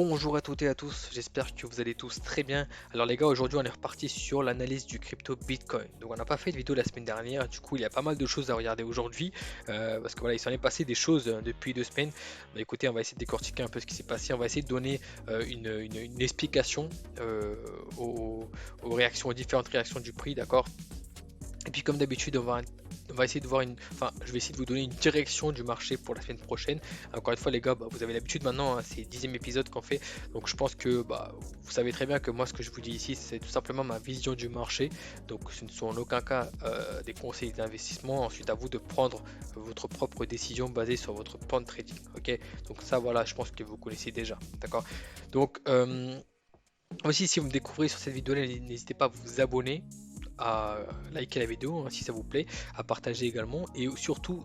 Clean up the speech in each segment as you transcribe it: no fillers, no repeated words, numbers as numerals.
Bonjour à toutes et à tous, j'espère que vous allez tous très bien. Alors les gars, aujourd'hui on est reparti sur l'analyse du crypto Bitcoin. Donc on n'a pas fait de vidéo la semaine dernière, du coup il y a pas mal de choses à regarder aujourd'hui. Parce que voilà, il s'en est passé des choses depuis 2 semaines. Bah écoutez, on va essayer de décortiquer un peu ce qui s'est passé, on va essayer de donner une explication aux réactions, aux différentes réactions du prix, d'accord? Et puis comme d'habitude, on va essayer de voir je vais essayer de vous donner une direction du marché pour la semaine prochaine. Encore une fois, les gars, bah, vous avez l'habitude maintenant, hein, c'est le 10e épisode qu'on fait. Donc je pense que bah, vous savez très bien que moi, ce que je vous dis ici, c'est tout simplement ma vision du marché. Donc ce ne sont en aucun cas des conseils d'investissement. Ensuite, à vous de prendre votre propre décision basée sur votre plan de trading. Ok, donc ça, voilà, je pense que vous connaissez déjà. D'accord. Donc aussi, si vous me découvrez sur cette vidéo-là, n'hésitez pas à vous abonner, à liker la vidéo hein, si ça vous plaît, à partager également et surtout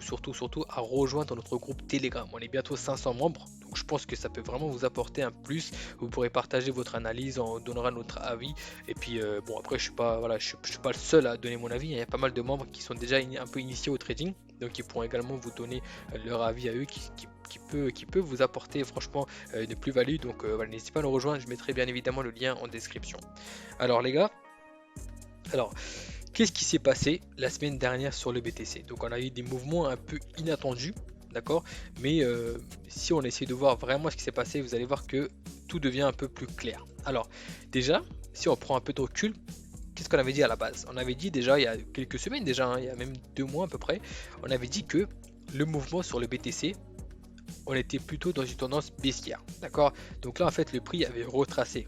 à rejoindre notre groupe Telegram. On est bientôt 500 membres, donc je pense que ça peut vraiment vous apporter un plus. Vous pourrez partager votre analyse, on donnera notre avis et puis bon après je suis pas voilà, je suis pas le seul à donner mon avis. Il y a pas mal de membres qui sont déjà un peu initiés au trading, donc ils pourront également vous donner leur avis à eux qui peut vous apporter franchement une plus-value. Donc voilà, n'hésitez pas à nous rejoindre, je mettrai bien évidemment le lien en description. Alors les gars, alors, qu'est-ce qui s'est passé la semaine dernière sur le BTC? Donc, on a eu des mouvements un peu inattendus, d'accord? Mais si on essaie de voir vraiment ce qui s'est passé, vous allez voir que tout devient un peu plus clair. Alors, déjà, si on prend un peu de recul, qu'est-ce qu'on avait dit à la base? On avait dit déjà il y a quelques semaines déjà, hein, il y a même 2 mois à peu près, on avait dit que le mouvement sur le BTC, on était plutôt dans une tendance baissière, d'accord? Donc là, en fait, le prix avait retracé.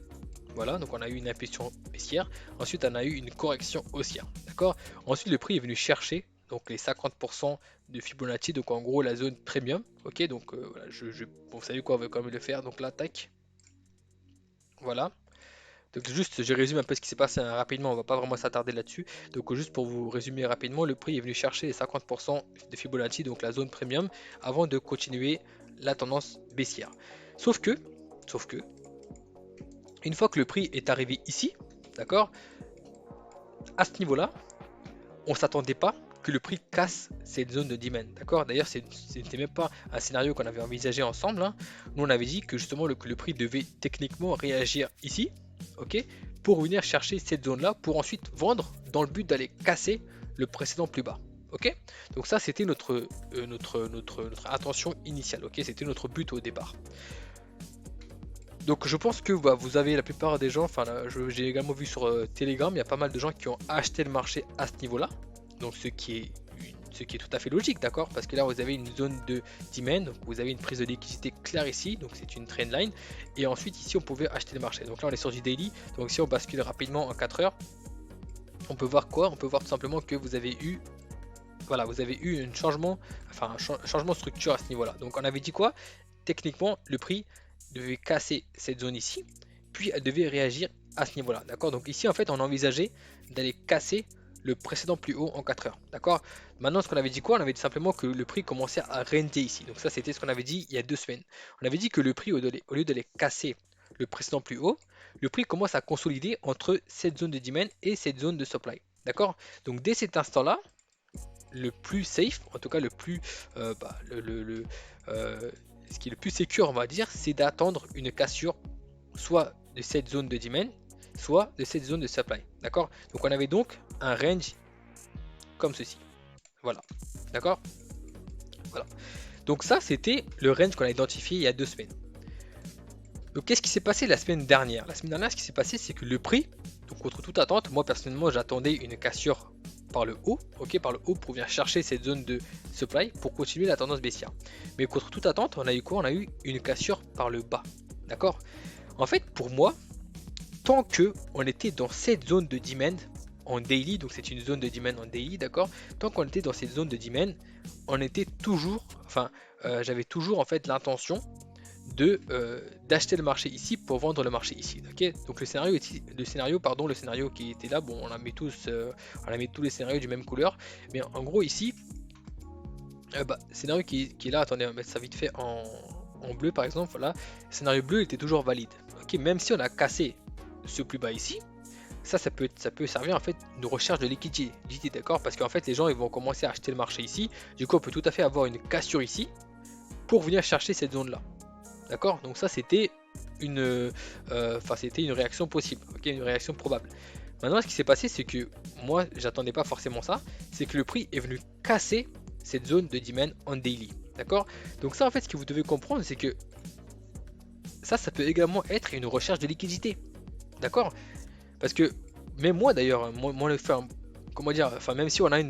Voilà, donc on a eu une impulsion baissière. Ensuite, on a eu une correction haussière. D'accord. Ensuite, le prix est venu chercher donc les 50% de Fibonacci, donc en gros la zone premium. Ok, donc voilà, bon, vous savez quoi, on va quand même le faire. Donc là, tac. Voilà. Donc juste, je résume un peu ce qui s'est passé hein, rapidement, on va pas vraiment s'attarder là-dessus. Donc juste pour vous résumer rapidement, le prix est venu chercher les 50% de Fibonacci, donc la zone premium, avant de continuer la tendance baissière. Sauf que, sauf que, une fois que le prix est arrivé ici, d'accord, à ce niveau-là, on s'attendait pas que le prix casse cette zone de demand, d'accord. D'ailleurs, c'était même pas un scénario qu'on avait envisagé ensemble, hein. Nous, on avait dit que justement que le prix devait techniquement réagir ici, ok, pour venir chercher cette zone-là, pour ensuite vendre dans le but d'aller casser le précédent plus bas. Ok, donc ça c'était notre intention initiale, ok, c'était notre but au départ. Donc je pense que bah, vous avez la plupart des gens, enfin j'ai également vu sur Telegram, il y a pas mal de gens qui ont acheté le marché à ce niveau-là. Donc ce qui est tout à fait logique, d'accord? Parce que là vous avez une zone de demand, donc vous avez une prise de liquidité claire ici, donc c'est une trendline. Et ensuite ici on pouvait acheter le marché. Donc là on est sur du daily, donc si on bascule rapidement en 4 heures, on peut voir quoi? On peut voir tout simplement que vous avez eu, voilà, vous avez eu un changement, enfin un changement de structure à ce niveau-là. Donc on avait dit quoi? Techniquement le prix devait casser cette zone ici, puis elle devait réagir à ce niveau-là, d'accord? Donc ici, en fait, on envisageait d'aller casser le précédent plus haut en 4 heures, d'accord? Maintenant, ce qu'on avait dit quoi? On avait dit simplement que le prix commençait à renter ici. Donc ça, c'était ce qu'on avait dit il y a 2 semaines. On avait dit que le prix, au lieu d'aller casser le précédent plus haut, le prix commence à consolider entre cette zone de demand et cette zone de supply, d'accord? Donc dès cet instant-là, le plus safe, en tout cas le plus, euh, ce qui est le plus secure, on va dire, c'est d'attendre une cassure soit de cette zone de demand, soit de cette zone de supply. D'accord. Donc on avait donc un range comme ceci. Voilà. D'accord. Voilà. Donc ça, c'était le range qu'on a identifié il y a 2 semaines. Donc qu'est-ce qui s'est passé la semaine dernière? La semaine dernière, ce qui s'est passé, c'est que le prix, donc contre toute attente, moi personnellement, j'attendais une cassure par le haut, ok, par le haut pour venir chercher cette zone de supply pour continuer la tendance baissière. Mais contre toute attente, on a eu quoi? On a eu une cassure par le bas. D'accord. En fait, pour moi, tant que on était dans cette zone de demand en daily, donc c'est une zone de demand en daily, d'accord. Tant qu'on était dans cette zone de demand, on était toujours, enfin, j'avais toujours en fait l'intention de d'acheter le marché ici pour vendre le marché ici. Ok, donc le scénario qui était là, bon, on a mis tous les scénarios du même couleur, mais en gros ici, scénario qui est là, attendez, on va mettre ça vite fait en bleu par exemple, voilà, le scénario bleu était toujours valide. Ok, même si on a cassé ce plus bas ici, ça peut servir en fait une recherche de liquidité, d'accord, parce qu'en fait les gens ils vont commencer à acheter le marché ici, du coup on peut tout à fait avoir une cassure ici pour venir chercher cette zone là. D'accord. Donc ça c'était c'était une réaction possible, ok, une réaction probable. Maintenant, ce qui s'est passé, c'est que moi, j'attendais pas forcément ça, c'est que le prix est venu casser cette zone de demand en daily, d'accord? Donc ça, en fait, ce que vous devez comprendre, c'est que ça peut également être une recherche de liquidité, d'accord? Parce que même moi d'ailleurs, comment dire, enfin même si on a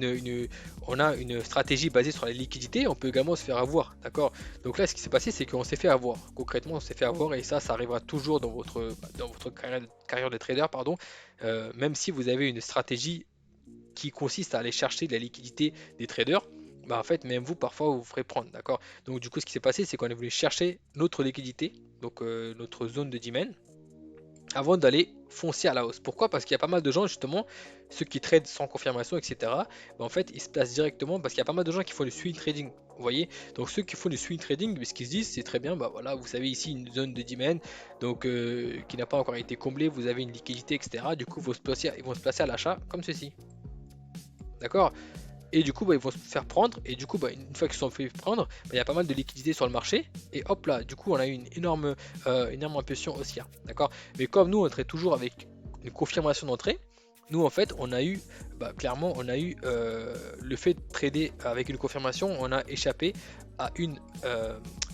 on a une stratégie basée sur la liquidité, on peut également se faire avoir, d'accord? Donc là, ce qui s'est passé, c'est qu'on s'est fait avoir. Concrètement, on s'est fait avoir et ça arrivera toujours dans votre carrière de trader, pardon. Même si vous avez une stratégie qui consiste à aller chercher de la liquidité des traders, bah en fait, même vous, parfois, vous vous ferez prendre, d'accord? Donc du coup, ce qui s'est passé, c'est qu'on est venu chercher notre liquidité, donc notre zone de demand avant d'aller foncer à la hausse. Pourquoi? Parce qu'il y a pas mal de gens, justement, ceux qui tradent sans confirmation, etc. Ben, en fait, ils se placent directement parce qu'il y a pas mal de gens qui font du swing trading. Vous voyez? Donc ceux qui font du swing trading, ce qu'ils se disent, c'est très bien, bah voilà, vous savez ici une zone de demand, donc qui n'a pas encore été comblée, vous avez une liquidité, etc. Du coup, ils vont se placer à l'achat comme ceci. D'accord? Et du coup, bah, ils vont se faire prendre. Et du coup, bah, une fois qu'ils se sont fait prendre, bah, il y a pas mal de liquidités sur le marché. Et hop là, du coup, on a eu une énorme impulsion haussière. D'accord? Mais comme nous, on trade toujours avec une confirmation d'entrée, nous, en fait, on a eu, bah, clairement, on a eu le fait de trader avec une confirmation, on a échappé à,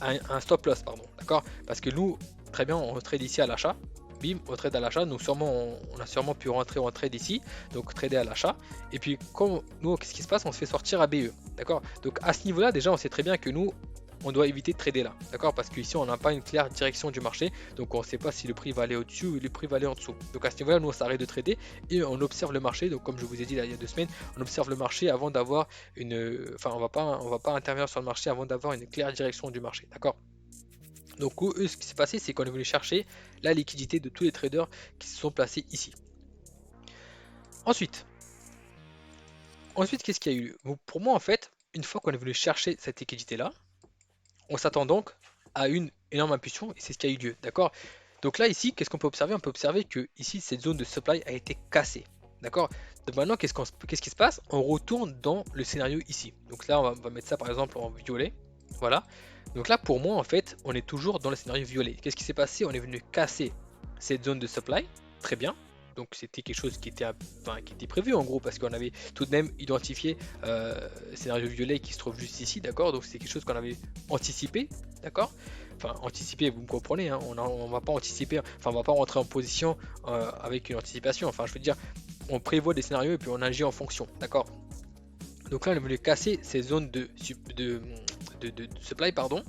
un stop loss, pardon. D'accord? Parce que nous, très bien, on trade ici à l'achat. Bim, on trade à l'achat. Donc, on a sûrement pu rentrer en trade ici. Donc, trader à l'achat. Et puis, comme nous, qu'est-ce qui se passe? On se fait sortir à BE. D'accord? Donc, à ce niveau-là, déjà, on sait très bien que nous, on doit éviter de trader là. D'accord? Parce qu'ici, on n'a pas une claire direction du marché. Donc, on ne sait pas si le prix va aller au-dessus ou le prix va aller en dessous. Donc, à ce niveau-là, nous, on s'arrête de trader et on observe le marché. Donc, comme je vous ai dit là, il y a 2 semaines, on observe le marché avant d'avoir Enfin, on va pas intervenir sur le marché avant d'avoir une claire direction du marché. D'accord? Donc, eux, ce qui s'est passé, c'est qu'on est venu chercher la liquidité de tous les traders qui se sont placés ici. Ensuite, qu'est-ce qu'il y a eu? Pour moi, en fait, une fois qu'on est venu chercher cette liquidité-là, on s'attend donc à une énorme impulsion et c'est ce qui a eu lieu, d'accord? Donc là, ici, qu'est-ce qu'on peut observer? On peut observer que ici, cette zone de supply a été cassée, d'accord? Donc maintenant, qu'est-ce qui se passe? On retourne dans le scénario ici. Donc là, on va mettre ça par exemple en violet, voilà. Donc là, pour moi, en fait, on est toujours dans le scénario violet. Qu'est-ce qui s'est passé? On est venu casser cette zone de supply, très bien. Donc c'était quelque chose qui était prévu en gros parce qu'on avait tout de même identifié scénario violet qui se trouve juste ici, d'accord? Donc c'est quelque chose qu'on avait anticipé, d'accord? Enfin anticipé, vous me comprenez, hein, on va pas anticiper, enfin on va pas rentrer en position avec une anticipation, enfin je veux dire, on prévoit des scénarios et puis on agit en fonction, d'accord? Donc là on est venu casser ces zones de supply, pardon.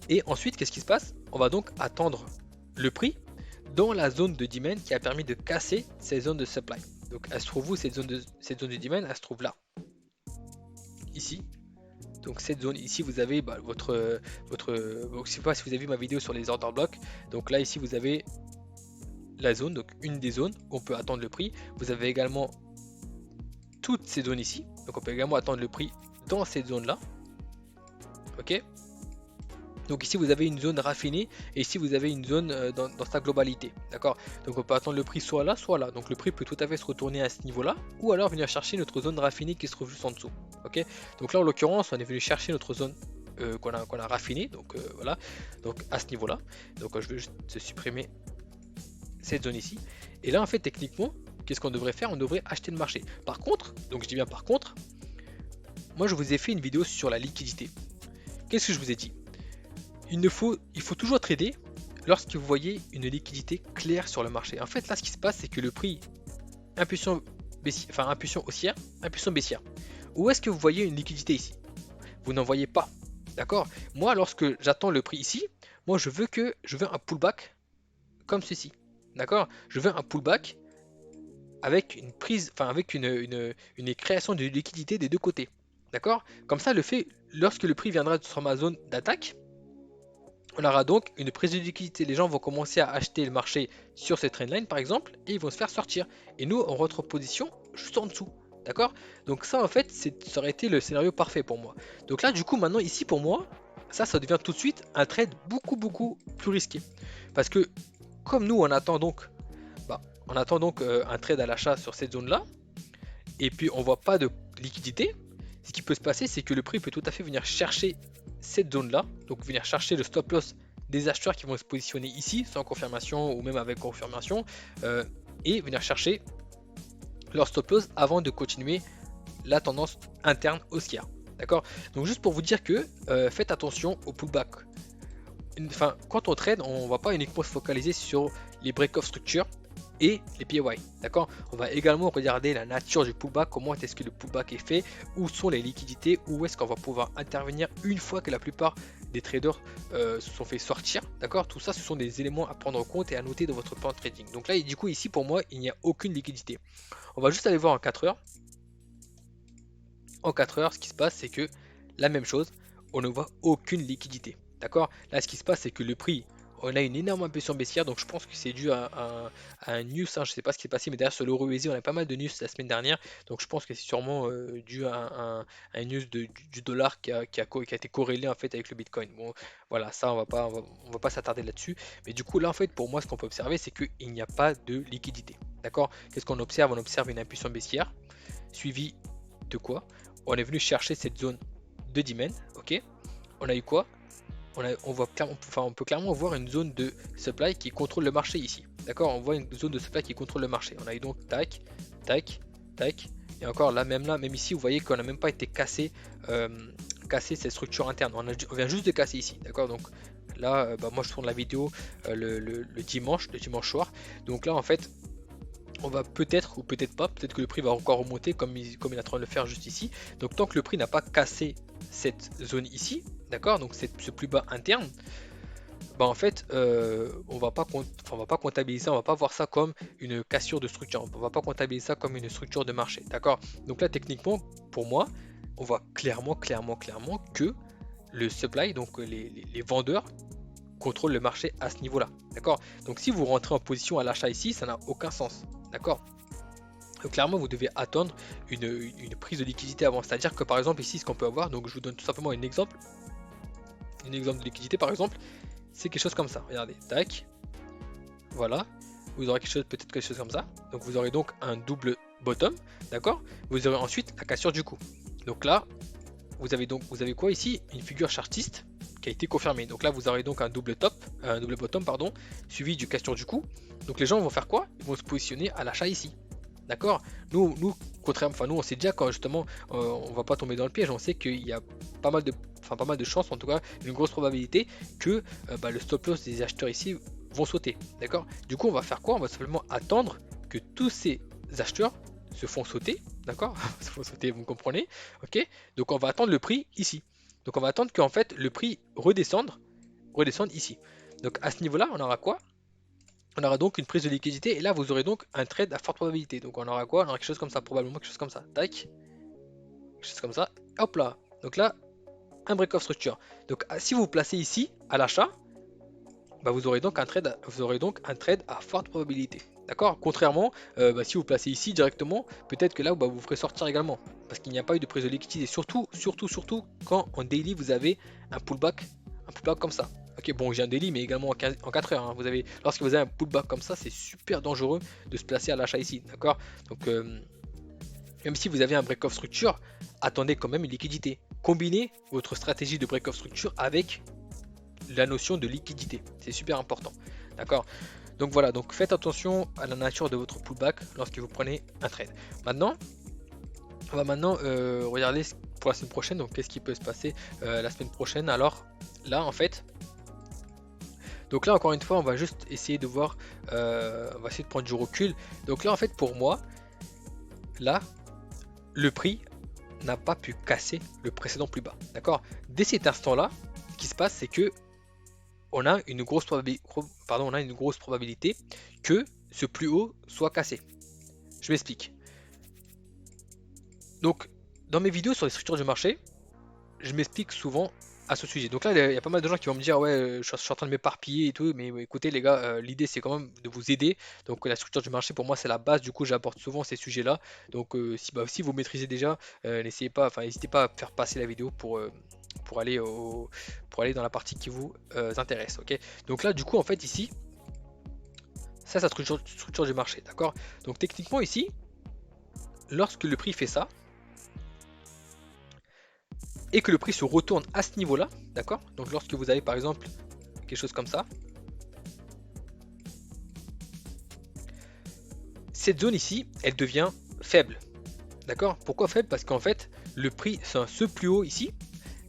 Et ensuite qu'est-ce qui se passe? On va donc attendre le prix dans la zone de demand qui a permis de casser ces zones de supply. Donc elle se trouve où cette zone de demand? Elle se trouve là, ici. Donc cette zone ici, vous avez bah, je sais pas si vous avez vu ma vidéo sur les order blocks. Donc là ici vous avez la zone, donc une des zones où on peut attendre le prix. Vous avez également toutes ces zones ici, donc on peut également attendre le prix dans cette zone là. Ok. Donc ici vous avez une zone raffinée et ici vous avez une zone dans sa globalité, d'accord? Donc on peut attendre le prix soit là, soit là. Donc le prix peut tout à fait se retourner à ce niveau-là ou alors venir chercher notre zone raffinée qui se trouve juste en dessous, ok? Donc là en l'occurrence on est venu chercher notre zone qu'on a raffinée, donc voilà, donc à ce niveau-là. Donc je vais juste supprimer cette zone ici. Et là en fait techniquement, qu'est-ce qu'on devrait faire? On devrait acheter le marché. Par contre, donc je dis bien par contre, moi je vous ai fait une vidéo sur la liquidité. Qu'est-ce que je vous ai dit? Il faut toujours trader lorsque vous voyez une liquidité claire sur le marché. En fait, là, ce qui se passe, c'est que le prix, impulsion haussière, impulsion baissière. Où est-ce que vous voyez une liquidité ici? Vous n'en voyez pas. D'accord? Moi, lorsque j'attends le prix ici, moi, je veux un pullback comme ceci. D'accord? Je veux un pullback avec une prise, enfin, avec une création de liquidité des deux côtés. D'accord? Comme ça, lorsque le prix viendra sur ma zone d'attaque, on aura donc une prise de liquidité. Les gens vont commencer à acheter le marché sur cette trendline par exemple et ils vont se faire sortir. Et nous, on rentre en position juste en dessous. D'accord? Donc ça en fait, ça aurait été le scénario parfait pour moi. Donc là du coup maintenant ici pour moi, ça devient tout de suite un trade beaucoup plus risqué. Parce que comme nous on attend donc un trade à l'achat sur cette zone là et puis on voit pas de liquidité, ce qui peut se passer c'est que le prix peut tout à fait venir chercher cette zone là, donc venir chercher le stop loss des acheteurs qui vont se positionner ici sans confirmation ou même avec confirmation et venir chercher leur stop loss avant de continuer la tendance interne haussière. D'accord? Donc juste pour vous dire que faites attention au pullback. Enfin, quand on trade, on va pas uniquement se focaliser sur les break-off structures et les PY. D'accord? On va également regarder la nature du pullback, comment est-ce que le pullback est fait, où sont les liquidités, où est-ce qu'on va pouvoir intervenir une fois que la plupart des traders se sont fait sortir. D'accord? Tout ça, ce sont des éléments à prendre en compte et à noter dans votre plan de trading. Donc là, du coup, ici, pour moi, il n'y a aucune liquidité. On va juste aller voir en 4 heures. En 4 heures, ce qui se passe, c'est que la même chose, on ne voit aucune liquidité. D'accord? Là, ce qui se passe, c'est que le prix, on a une énorme impulsion baissière, donc je pense que c'est dû à un news, hein, je ne sais pas ce qui s'est passé, mais derrière sur l'euro USD, on a pas mal de news la semaine dernière, donc je pense que c'est sûrement dû à un news du dollar qui a été corrélé en fait avec le Bitcoin. Bon, voilà, ça, on va pas s'attarder là-dessus, mais du coup, là, en fait, pour moi, ce qu'on peut observer, c'est qu'il n'y a pas de liquidité. D'accord? Qu'est-ce qu'on observe? On observe une impulsion baissière, suivie de quoi? On est venu chercher cette zone de demand, ok? On a eu quoi? On peut clairement voir une zone de supply qui contrôle le marché ici. D'accord? On voit une zone de supply qui contrôle le marché. On a eu donc tac, tac, tac. Et encore là, même ici, vous voyez qu'on n'a même pas été cassé cette structure interne. On vient juste de casser ici. D'accord? Donc là, moi je tourne la vidéo le dimanche soir. Donc là, en fait, on va peut-être ou peut-être pas, peut-être que le prix va encore remonter comme il est en train de le faire juste ici. Donc tant que le prix n'a pas cassé cette zone ici, d'accord, donc ce plus bas interne, bah en fait on va pas comptabiliser, on va pas voir ça comme une cassure de structure, on va pas comptabiliser ça comme une structure de marché, d'accord. Donc là techniquement pour moi on voit clairement que le supply, donc les vendeurs contrôlent le marché à ce niveau là, d'accord. Donc si vous rentrez en position à l'achat ici, ça n'a aucun sens, d'accord. Donc clairement vous devez attendre une prise de liquidité avant, c'est à dire que par exemple ici ce qu'on peut avoir, donc je vous donne tout simplement un exemple de liquidité par exemple, c'est quelque chose comme ça, regardez, tac, voilà, vous aurez peut-être quelque chose comme ça, donc vous aurez donc un double bottom, d'accord, vous aurez ensuite la cassure du coup, donc là vous avez quoi ici, une figure chartiste qui a été confirmée, donc là vous aurez donc un double bottom pardon, suivi du cassure du coup, donc les gens vont faire quoi, ils vont se positionner à l'achat ici. D'accord. Nous, contrairement, enfin nous, on sait déjà quand justement, on va pas tomber dans le piège. On sait qu'il y a pas mal de chances, en tout cas, une grosse probabilité que le stop loss des acheteurs ici vont sauter. D'accord. Du coup, on va faire quoi? On va simplement attendre que tous ces acheteurs se font sauter. D'accord. Se font sauter, vous me comprenez? Ok. Donc on va attendre le prix ici. Donc on va attendre qu'en fait le prix redescende ici. Donc à ce niveau-là, on aura quoi? On aura donc une prise de liquidité et là vous aurez donc un trade à forte probabilité. Donc on aura quoi? On aura quelque chose comme ça, probablement quelque chose comme ça. Tac, quelque chose comme ça. Hop là. Donc là, un break-off structure. Donc si vous vous placez ici à l'achat, vous aurez donc un trade à forte probabilité. D'accord? Contrairement, si vous placez ici directement, peut-être que là vous ferez sortir également. Parce qu'il n'y a pas eu de prise de liquidité. Surtout quand en daily vous avez un pullback comme ça. Ok, bon, j'ai un daily, mais également en 4 heures. Hein. Lorsque vous avez un pullback comme ça, c'est super dangereux de se placer à l'achat ici. D'accord? Donc, même si vous avez un break-off structure, attendez quand même une liquidité. Combinez votre stratégie de break-off structure avec la notion de liquidité. C'est super important. D'accord? Donc voilà, donc faites attention à la nature de votre pullback lorsque vous prenez un trade. Maintenant, on va regarder pour la semaine prochaine. Donc qu'est-ce qui peut se passer la semaine prochaine? Alors là, en fait, donc là encore une fois, on va juste essayer de voir, on va essayer de prendre du recul. Donc là, en fait, pour moi, là, le prix n'a pas pu casser le précédent plus bas. D'accord? Dès cet instant-là, ce qui se passe, c'est que on a une grosse probabilité que ce plus haut soit cassé. Je m'explique. Donc, dans mes vidéos sur les structures du marché, je m'explique souvent à ce sujet. Donc là, il y a pas mal de gens qui vont me dire ouais, je suis en train de m'éparpiller et tout, mais écoutez les gars, l'idée c'est quand même de vous aider. Donc la structure du marché pour moi c'est la base. Du coup, j'apporte souvent ces sujets-là. Donc si vous maîtrisez déjà, n'essayez pas, enfin n'hésitez pas à faire passer la vidéo pour aller dans la partie qui vous intéresse. Ok. Donc là, du coup, en fait ici, ça c'est la structure du marché, d'accord. Donc techniquement ici, lorsque le prix fait ça et que le prix se retourne à ce niveau-là, d'accord. Donc lorsque vous avez par exemple quelque chose comme ça. Cette zone ici, elle devient faible. D'accord? Pourquoi faible? Parce qu'en fait, le prix, ce plus haut ici,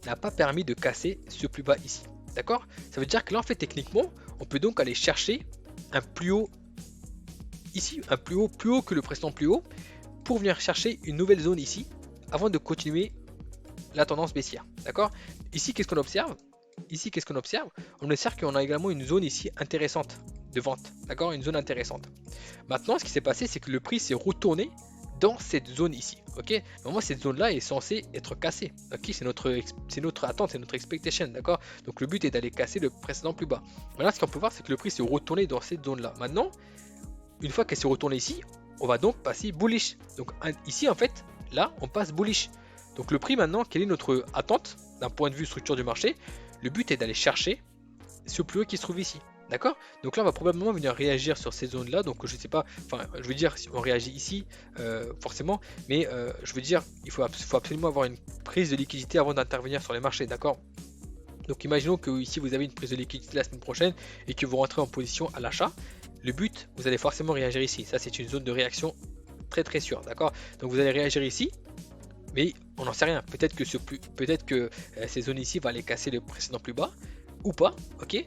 n'a pas permis de casser ce plus bas ici. D'accord? Ça veut dire que là, en fait, techniquement, on peut donc aller chercher un plus haut ici, un plus haut que le précédent plus haut, pour venir chercher une nouvelle zone ici, avant de continuer la tendance baissière. D'accord? Ici, qu'est-ce qu'on observe? Ici, qu'est-ce qu'on observe? On observe qu'on a également une zone ici intéressante de vente. D'accord? Une zone intéressante. Maintenant, ce qui s'est passé, c'est que le prix s'est retourné dans cette zone ici. Ok? Normalement, cette zone-là est censée être cassée. Ok? C'est notre attente, c'est notre expectation. D'accord? Donc, le but est d'aller casser le précédent plus bas. Maintenant, ce qu'on peut voir, c'est que le prix s'est retourné dans cette zone-là. Maintenant, une fois qu'elle s'est retournée ici, on va donc passer bullish. Donc, ici, en fait, là, on passe bullish. Donc, le prix maintenant, quelle est notre attente d'un point de vue structure du marché? Le but est d'aller chercher ce plus haut qui se trouve ici. D'accord? Donc là, on va probablement venir réagir sur ces zones-là. Donc je sais pas, enfin, je veux dire, si on réagit ici, forcément, mais je veux dire, il faut absolument avoir une prise de liquidité avant d'intervenir sur les marchés. D'accord? Donc imaginons que ici vous avez une prise de liquidité la semaine prochaine et que vous rentrez en position à l'achat. Le but, vous allez forcément réagir ici. Ça, c'est une zone de réaction très très sûre. D'accord? Donc vous allez réagir ici. Mais on n'en sait rien. Peut-être que ces zones ici vont aller casser le précédent plus bas ou pas. Ok?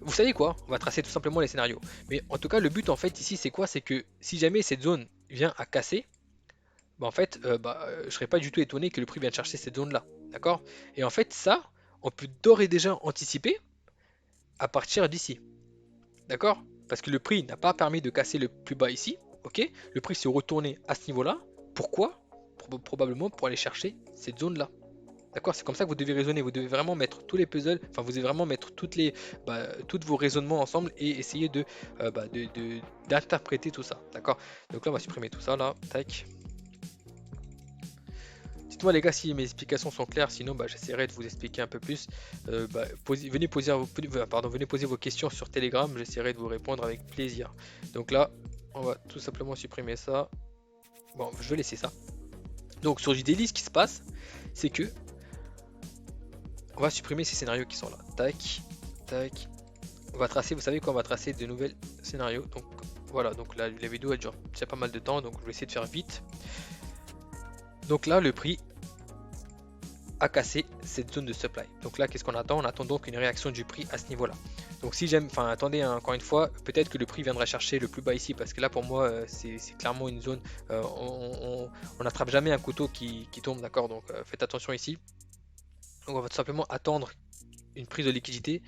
Vous savez quoi? On va tracer tout simplement les scénarios. Mais en tout cas, le but en fait ici, c'est quoi? C'est que si jamais cette zone vient à casser, bah en fait, je serais pas du tout étonné que le prix vienne chercher cette zone-là. D'accord? Et en fait, ça, on peut d'ores et déjà anticiper à partir d'ici. D'accord? Parce que le prix n'a pas permis de casser le plus bas ici. Ok? Le prix s'est retourné à ce niveau-là. Pourquoi? Probablement pour aller chercher cette zone-là. D'accord? C'est comme ça que vous devez raisonner. Vous devez vraiment mettre tous les puzzles, enfin vous devez vraiment mettre tous vos raisonnements ensemble et essayer d'interpréter tout ça. D'accord? Donc là on va supprimer tout ça là. Tac. Dites-moi les gars si mes explications sont claires, sinon j'essaierai de vous expliquer un peu plus. Venez poser vos questions sur Telegram, j'essaierai de vous répondre avec plaisir. Donc là, on va tout simplement supprimer ça. Bon, je vais laisser ça. Donc sur JDaily, ce qui se passe, c'est que on va supprimer ces scénarios qui sont là. Tac, tac. On va tracer, vous savez quoi, on va tracer de nouvelles scénarios. Donc voilà, donc la vidéo elle dure déjà pas mal de temps, donc je vais essayer de faire vite. Donc là, le prix a cassé cette zone de supply. Donc là, qu'est-ce qu'on attend? On attend donc une réaction du prix à ce niveau-là. Donc si j'aime, enfin attendez, hein, encore une fois, peut-être que le prix viendra chercher le plus bas ici, parce que là pour moi c'est clairement une zone, on n'attrape jamais un couteau qui tombe, d'accord? Donc faites attention ici. Donc on va tout simplement attendre une prise de liquidité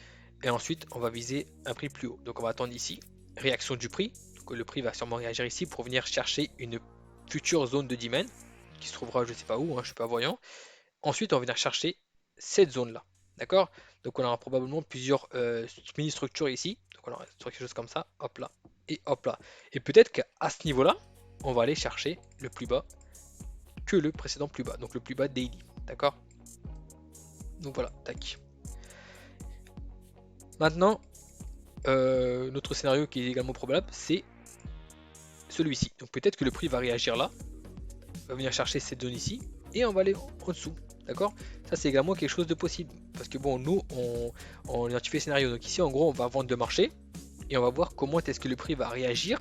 et ensuite on va viser un prix plus haut. Donc on va attendre ici, réaction du prix. Donc le prix va sûrement réagir ici pour venir chercher une future zone de demand qui se trouvera je sais pas où, hein, je suis pas voyant. Ensuite on va venir chercher cette zone là, d'accord? Donc on aura probablement plusieurs mini structures ici. Donc on aura quelque chose comme ça, hop là et hop là. Et peut-être qu'à ce niveau là, on va aller chercher le plus bas que le précédent plus bas, donc le plus bas daily, d'accord? Donc voilà, tac. Maintenant, notre scénario qui est également probable, c'est celui-ci. Donc peut-être que le prix va réagir là, va venir chercher cette zone ici, et on va aller en dessous. D'accord? Ça c'est également quelque chose de possible. Parce que bon, nous, on identifie le scénario. Donc ici, en gros, on va vendre de marché, et on va voir comment est-ce que le prix va réagir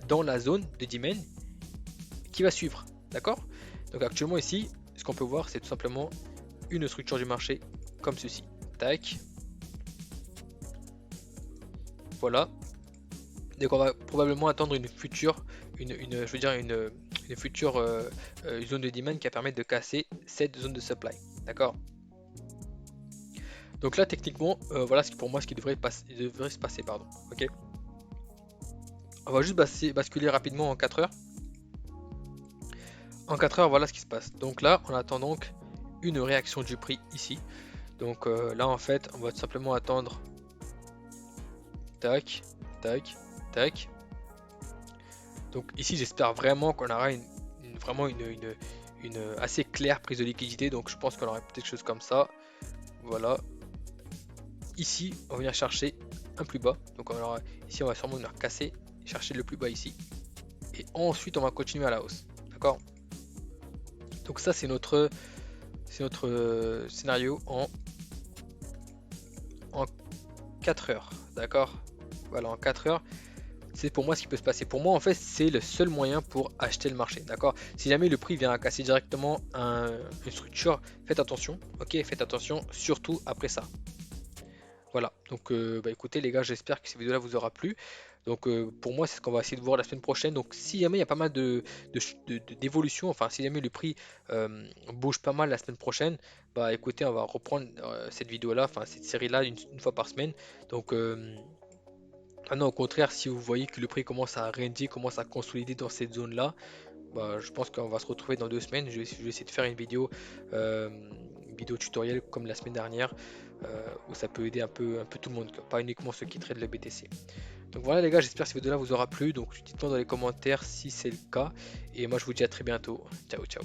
dans la zone de demand qui va suivre. D'accord? Donc actuellement ici, ce qu'on peut voir, c'est tout simplement une structure du marché comme ceci. Tac. Voilà. Donc on va probablement attendre une future, une future zone de demand qui va permettre de casser cette zone de supply. D'accord? Donc là techniquement, voilà pour moi ce qui devrait se passer. Pardon. Ok. On va juste basculer rapidement en 4 heures. En 4 heures, voilà ce qui se passe. Donc là, on attend donc une réaction du prix ici. Donc là en fait, on va tout simplement attendre. Tac, tac, tac. Donc ici, j'espère vraiment qu'on aura vraiment une assez claire prise de liquidité. Donc je pense qu'on aura peut-être quelque chose comme ça. Voilà. Ici, on va venir chercher un plus bas. Donc ici, on va sûrement venir casser, chercher le plus bas ici. Et ensuite, on va continuer à la hausse. D'accord? Donc ça, c'est notre scénario en 4 heures, d'accord? Voilà, en 4 heures, c'est pour moi ce qui peut se passer. Pour moi, en fait, c'est le seul moyen pour acheter le marché, d'accord? Si jamais le prix vient à casser directement une structure, faites attention, ok? Faites attention, surtout après ça. Voilà, donc bah, écoutez les gars, j'espère que cette vidéo-là vous aura plu. Donc pour moi, c'est ce qu'on va essayer de voir la semaine prochaine. Donc si jamais il y a pas mal d'évolutions, enfin si jamais le prix bouge pas mal la semaine prochaine, bah écoutez, on va reprendre cette vidéo-là, enfin cette série-là une fois par semaine. Donc maintenant au contraire, si vous voyez que le prix commence à ranger, commence à consolider dans cette zone-là, bah, je pense qu'on va se retrouver dans 2 semaines. Je vais essayer de faire une vidéo tutoriel comme la semaine dernière où ça peut aider un peu tout le monde, quoi, pas uniquement ceux qui traitent le BTC. Donc voilà les gars, j'espère que cette vidéo là vous aura plu. Donc dites-moi dans les commentaires si c'est le cas. Et moi je vous dis à très bientôt. Ciao ciao.